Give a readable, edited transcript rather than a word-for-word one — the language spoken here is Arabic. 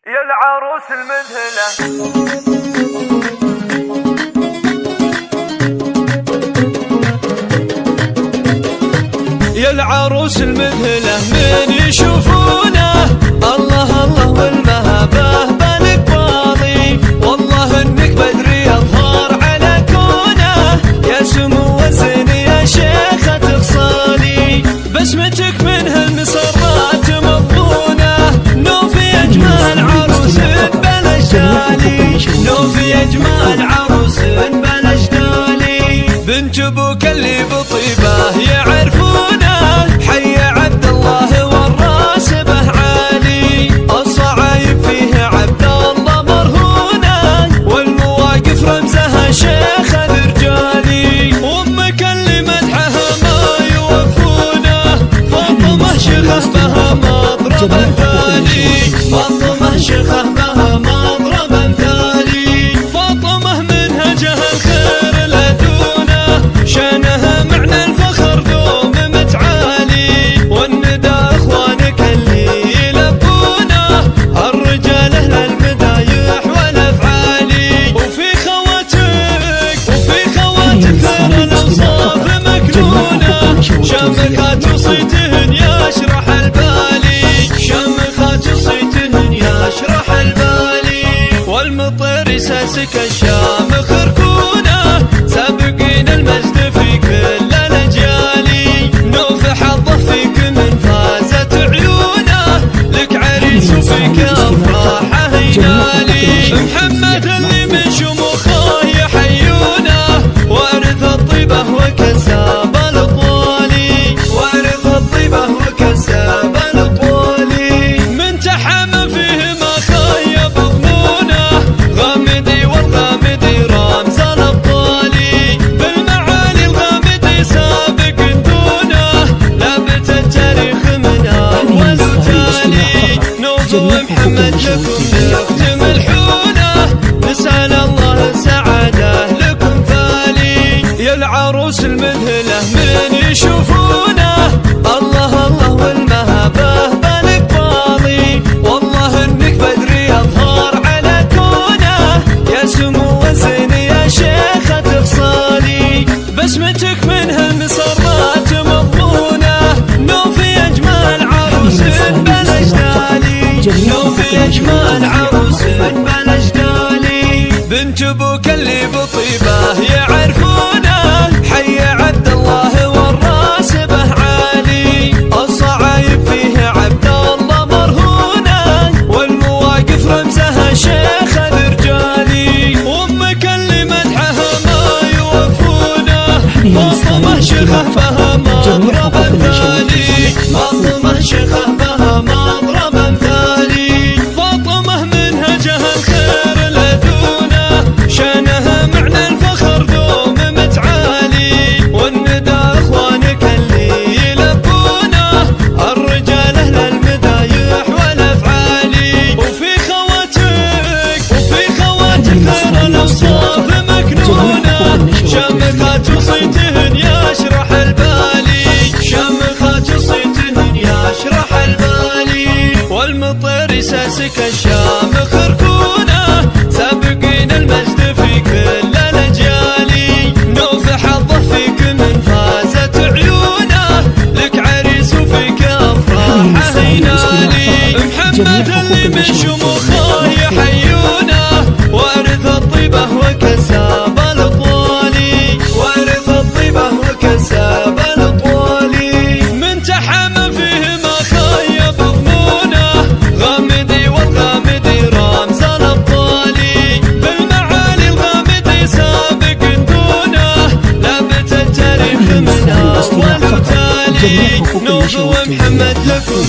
يا العروس المذهلة يا العروس المذهلة من يشوفونه الله الله والمهابة بالك باضي، والله انك بدري اظهر على كونه، يا سمو وزن يا شيخة تغصالي، بسمتك من هالمسرات مضمونة، نوفي اجمل عروس بلجدالي، نوفي اجمل عروس بلجدالي، بنت ابوك اللي بطيبه يعرفونه، حي عبد الله والراسبه عالي، الصعايب فيه عبد الله مرهونه، والمواقف رمزها شيخ الرجالي، وامك اللي مدحها ما يوفونه، فاطمه شيخه بها مضرب مثالي، فاطمه شيخه بها مضرب مثالي، فاطمه منهجها الخير لدونه، شانها معنى الفخر دوم متعالي، والندى اخوانك اللي يلبونه، الرجال اهل المدايح والافعالي، وفي خواتك خير الاوصاف مكنونه، شامخات وصيتهن يشرح البالي، شامخات وصيتهن يشرح البالي، والمطير ساسك الشامخ ركونه، سابقين المجد في كل الاجيال، نوف حظه فيك من فازت عيونه، لك عريس وفيك افراحه ينالي، محمد اللي من شموخه يحيونه، وارث الطيبه وكساب الاطوالي، وارث الطيبه وكساب الاطوالي، من تحم فيه ما خيب ظنونه، غامدي والغامدي رمز الابطالي، بالمعالي الغامدي سابق دونه، لابت التاريخ من اول وتالي، نوف ومحمد لكم نختم الحونه، نسال الله السعاده لكم ثالي، يا العروس المذهله من يشوفونه الله الله والمهابه بالك باضي، والله انك بدري اظهر على كونه، يا سمو وزن يا شيخة تغصالي، بسمتك من هالمسرات مضمونه، نوفي اجمل عروس بلجدالي، نوفي اجمل عروس بلجدالي، بنت ابوك اللي بطيبه يعرفونه، حي عبد الله والراسبه عالي، الصعايب فيه عبد الله مرهونه، والمواقف رمزها شيخ الرجالي، وامك اللي مدحها ما يوفونه، فاطمه شيخه بها مضرب مثالي، فاطمه شيخه بها مضرب مثالي، فاطمه منهجها الخير لدونه، شانها معنى الفخر دوم متعالي، والندى اخوانك اللي يلبونه، الرجال اهل المدايح والافعالي، وفي خواتك خير الاوصاف مكنونه، شامخات وصيتهن يشرح البالي، شامخات وصيتهن يشرح البالي، والمطير ساسك الشامخ ركونه، سابقين المجد في كل الاجيال، نوف حظه فيك من فازت عيونه، لك عريس وفيك افراحه ينالي، محمد اللي من شموخه يحيونه، وارث الطيبه وكساب الاطوالي، وارث الطيبه وكساب الاطوالي، من تحم فيه ما خيب ظنونه، غامدي والغامدي رمز الابطالي، بالمعالي الغامدي سابق دونه، لابت التاريخ من اول وتالي، نوف ومحمد لكم